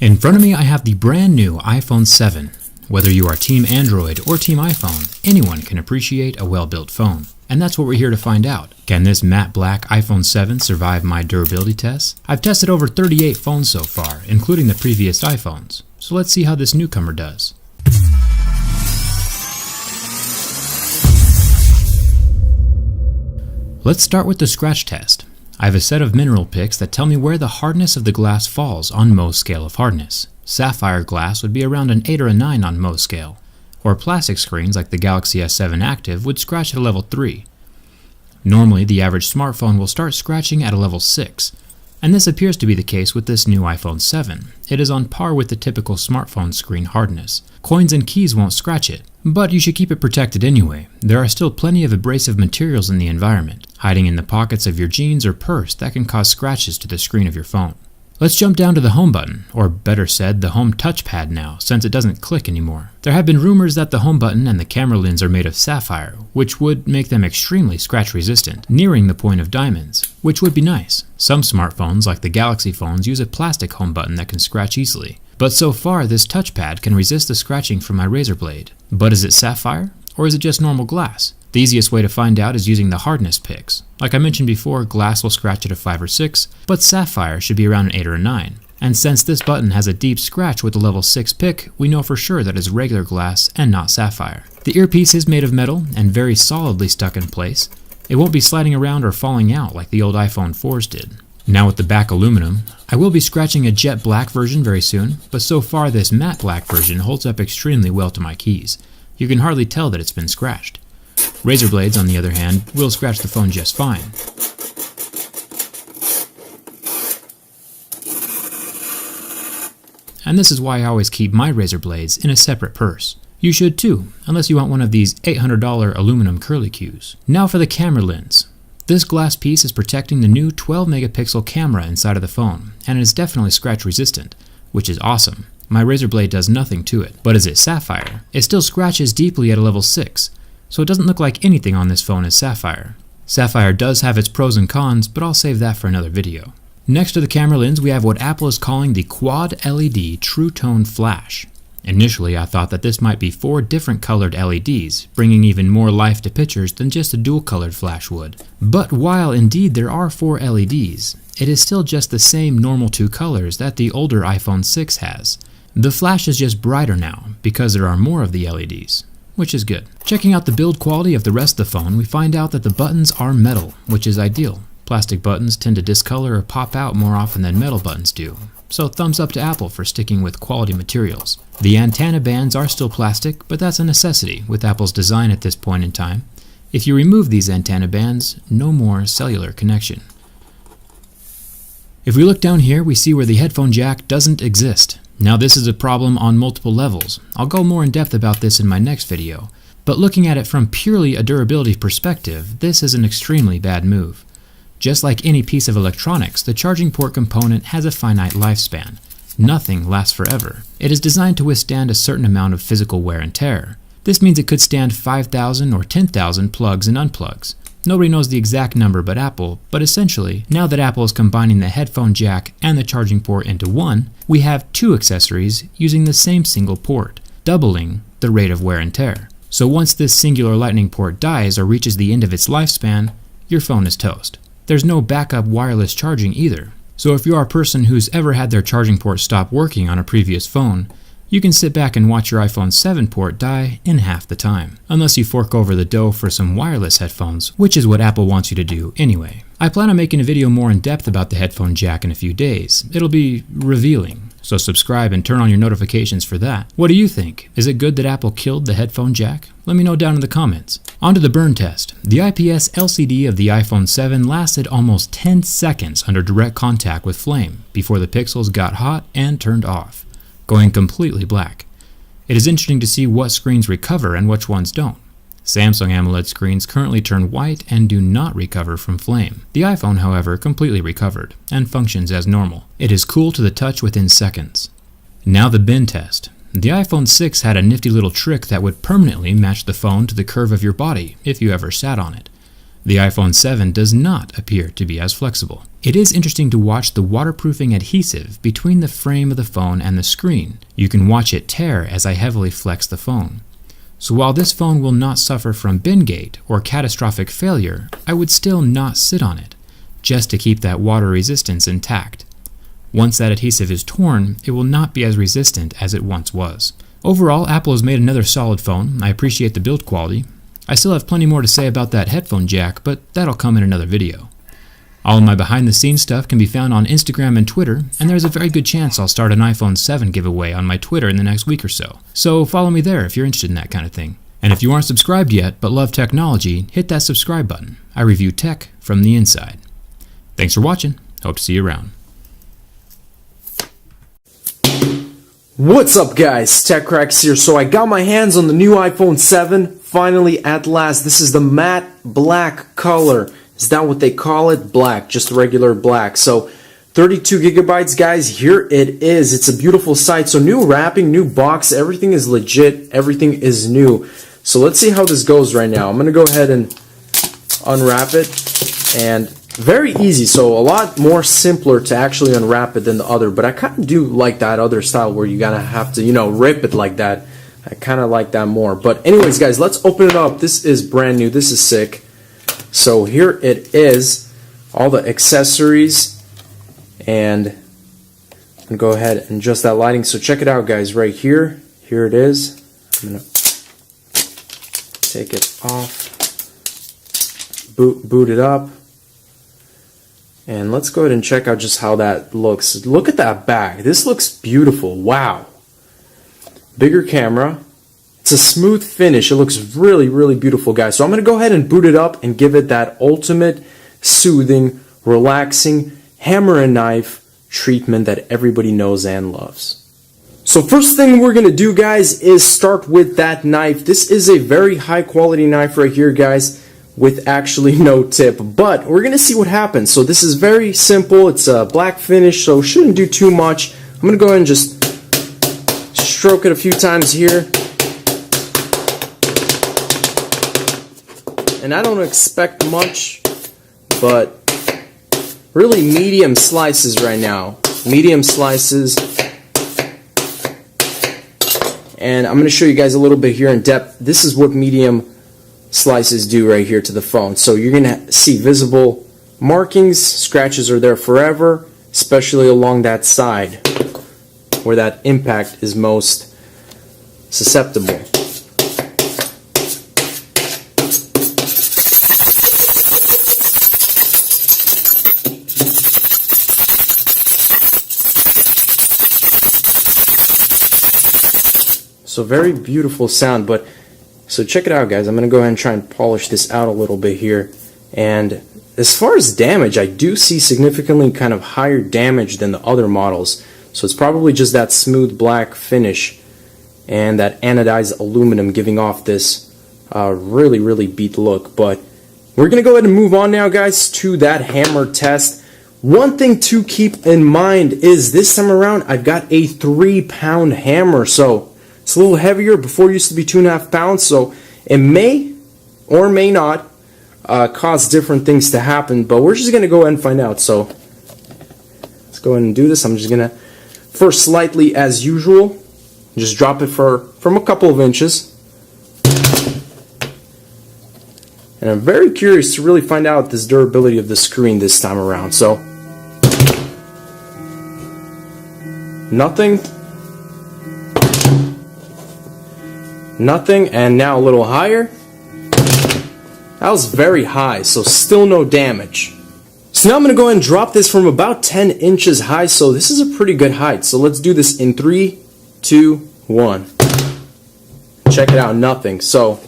In front of me I have the brand new iPhone 7. Whether you are Team Android or Team iPhone, anyone can appreciate a well-built phone. And that's what we're here to find out. Can this matte black iPhone 7 survive my durability tests? I've tested over 38 phones so far, including the previous iPhones. So let's see how this newcomer does. Let's start with the scratch test. I have a set of mineral picks that tell me where the hardness of the glass falls on Mohs scale of hardness. Sapphire glass would be around an 8 or a 9 on Mohs scale, or plastic screens like the Galaxy S7 Active would scratch at a level 3. Normally, the average smartphone will start scratching at a level 6, and this appears to be the case with this new iPhone 7. It is on par with the typical smartphone screen hardness. Coins and keys won't scratch it, but you should keep it protected anyway. There are still plenty of abrasive materials in the environment, hiding in the pockets of your jeans or purse that can cause scratches to the screen of your phone. Let's jump down to the home button, or better said, the home touchpad now, since it doesn't click anymore. There have been rumors that the home button and the camera lens are made of sapphire, which would make them extremely scratch resistant, nearing the point of diamonds, which would be nice. Some smartphones, like the Galaxy phones, use a plastic home button that can scratch easily. But so far, this touchpad can resist the scratching from my razor blade. But is it sapphire, or is it just normal glass? The easiest way to find out is using the hardness picks. Like I mentioned before, glass will scratch at a 5 or 6, but sapphire should be around an 8 or a 9. And since this button has a deep scratch with a level 6 pick, we know for sure that it's regular glass and not sapphire. The earpiece is made of metal and very solidly stuck in place. It won't be sliding around or falling out like the old iPhone 4s did. Now with the back aluminum, I will be scratching a jet black version very soon, but so far this matte black version holds up extremely well to my keys. You can hardly tell that it's been scratched. Razor blades, on the other hand, will scratch the phone just fine. And this is why I always keep my razor blades in a separate purse. You should too, unless you want one of these $800 aluminum curly cues. Now for the camera lens. This glass piece is protecting the new 12 megapixel camera inside of the phone, and it is definitely scratch resistant, which is awesome. My razor blade does nothing to it. But is it sapphire? It still scratches deeply at a level 6, so it doesn't look like anything on this phone is sapphire. Sapphire does have its pros and cons, but I'll save that for another video. Next to the camera lens, we have what Apple is calling the Quad LED True Tone Flash. Initially, I thought that this might be 4 different colored LEDs, bringing even more life to pictures than just a dual-colored flash would. But while indeed there are 4 LEDs, it is still just the same normal 2 colors that the older iPhone 6 has. The flash is just brighter now, because there are more of the LEDs, which is good. Checking out the build quality of the rest of the phone, we find out that the buttons are metal, which is ideal. Plastic buttons tend to discolor or pop out more often than metal buttons do. So thumbs up to Apple for sticking with quality materials. The antenna bands are still plastic, but that's a necessity with Apple's design at this point in time. If you remove these antenna bands, no more cellular connection. If we look down here, we see where the headphone jack doesn't exist. Now this is a problem on multiple levels. I'll go more in depth about this in my next video. But looking at it from purely a durability perspective, this is an extremely bad move. Just like any piece of electronics, the charging port component has a finite lifespan. Nothing lasts forever. It is designed to withstand a certain amount of physical wear and tear. This means it could stand 5,000 or 10,000 plugs and unplugs. Nobody knows the exact number but Apple, but essentially, now that Apple is combining the headphone jack and the charging port into one, we have 2 accessories using the same single port, doubling the rate of wear and tear. So once this singular lightning port dies or reaches the end of its lifespan, your phone is toast. There's no backup wireless charging either. So if you are a person who's ever had their charging port stop working on a previous phone, you can sit back and watch your iPhone 7 port die in half the time. Unless you fork over the dough for some wireless headphones, which is what Apple wants you to do anyway. I plan on making a video more in depth about the headphone jack in a few days. It'll be revealing, so subscribe and turn on your notifications for that. What do you think? Is it good that Apple killed the headphone jack? Let me know down in the comments. On to the burn test. The IPS LCD of the iPhone 7 lasted almost 10 seconds under direct contact with flame before the pixels got hot and turned off, going completely black. It is interesting to see what screens recover and which ones don't. Samsung AMOLED screens currently turn white and do not recover from flame. The iPhone, however, completely recovered and functions as normal. It is cool to the touch within seconds. Now the bend test. The iPhone 6 had a nifty little trick that would permanently match the phone to the curve of your body if you ever sat on it. The iPhone 7 does not appear to be as flexible. It is interesting to watch the waterproofing adhesive between the frame of the phone and the screen. You can watch it tear as I heavily flex the phone. So while this phone will not suffer from bin-gate or catastrophic failure, I would still not sit on it, just to keep that water resistance intact. Once that adhesive is torn, it will not be as resistant as it once was. Overall, Apple has made another solid phone. I appreciate the build quality. I still have plenty more to say about that headphone jack, but that'll come in another video. All of my behind-the-scenes stuff can be found on Instagram and Twitter, and there's a very good chance I'll start an iPhone 7 giveaway on my Twitter in the next week or so. So follow me there if you're interested in that kind of thing. And if you aren't subscribed yet but love technology, hit that subscribe button. I review tech from the inside. Thanks for watching. Hope to see you around. What's up guys, TechCracks here. So I got my hands on the new iPhone 7, finally at last. This is the matte black color. Is that what they call it? Black, just regular black. So 32 gigabytes guys, here it is. It's a beautiful sight. So new wrapping, new box, everything is legit, everything is new. So let's see how this goes right now. I'm going to go ahead and unwrap it, and very easy, so a lot more simpler to actually unwrap it than the other, but I kind of do like that other style where you gotta have to, rip it like that. I kind of like that more. But anyways guys, let's open it up. This is brand new, this is sick. So here it is, all the accessories, and I'm gonna go ahead and adjust that lighting. So check it out guys, right here, here it is. I'm gonna take it off, boot it up. And let's go ahead and check out just how that looks. Look at that back. This looks beautiful. Wow. Bigger camera. It's a smooth finish. It looks really, really beautiful, guys. So I'm going to go ahead and boot it up and give it that ultimate soothing, relaxing, hammer and knife treatment that everybody knows and loves. So first thing we're going to do, guys, is start with that knife. This is a very high quality knife right here, guys, with actually no tip, but we're gonna see what happens. So this is very simple. It's a black finish, so shouldn't do too much. I'm gonna go ahead and just stroke it a few times here, and I don't expect much, but really medium slices right now, medium slices. And I'm gonna show you guys a little bit here in depth. This is what medium slices do right here to the phone. So you're gonna see visible markings. Scratches are there forever, especially along that side where that impact is most susceptible. So very beautiful sound, but so check it out guys, I'm going to go ahead and try and polish this out a little bit here. And as far as damage, I do see significantly kind of higher damage than the other models. So it's probably just that smooth black finish and that anodized aluminum giving off this really, really beat look. But we're going to go ahead and move on now guys to that hammer test. One thing to keep in mind is this time around I've got a 3-pound hammer. So it's a little heavier. Before it used to be 2.5 pounds, so it may or may not cause different things to happen, but we're just going to go ahead and find out. So let's go ahead and do this. I'm just going to first slightly, as usual, just drop it from a couple of inches. And I'm very curious to really find out this durability of the screen this time around. So nothing, and now a little higher. That was very high, so still no damage. So now I'm going to go ahead and drop this from about 10 inches high, so this is a pretty good height. So let's do this in 3, 2, 1. Check it out, nothing. So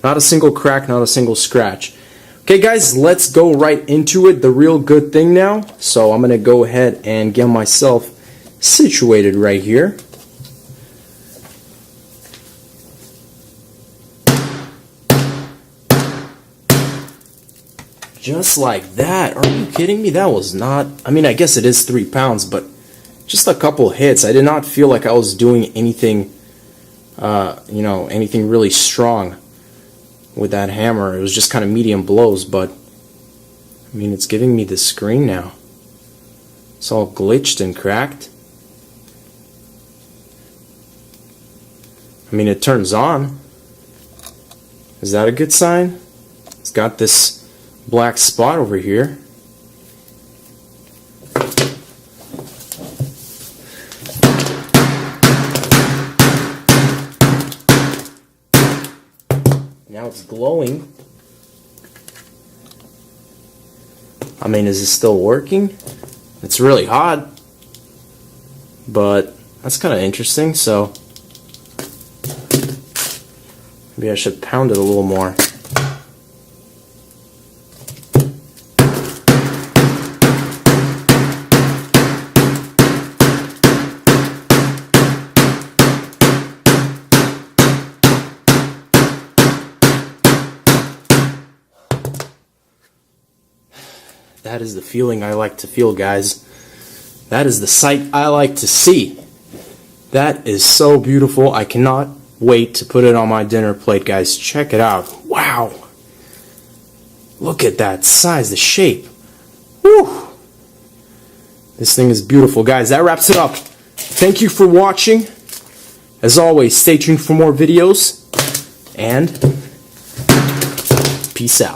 not a single crack, not a single scratch. Okay guys, let's go right into it, the real good thing now. So I'm going to go ahead and get myself situated right here. Just like that. Are you kidding me? That was not, I mean, I guess it is 3 pounds, but just a couple hits. I did not feel like I was doing anything, anything really strong with that hammer. It was just kind of medium blows, but I mean, it's giving me the screen now. It's all glitched and cracked. I mean, it turns on. Is that a good sign? It's got this black spot over here. Now it's glowing. I mean, is it still working? It's really hot, but that's kind of interesting, so maybe I should pound it a little more. That is the feeling I like to feel, guys. That is the sight I like to see. That is so beautiful. I cannot wait to put it on my dinner plate, guys. Check it out. Wow. Look at that size, the shape. Woo. This thing is beautiful, guys. That wraps it up. Thank you for watching. As always, stay tuned for more videos. And peace out.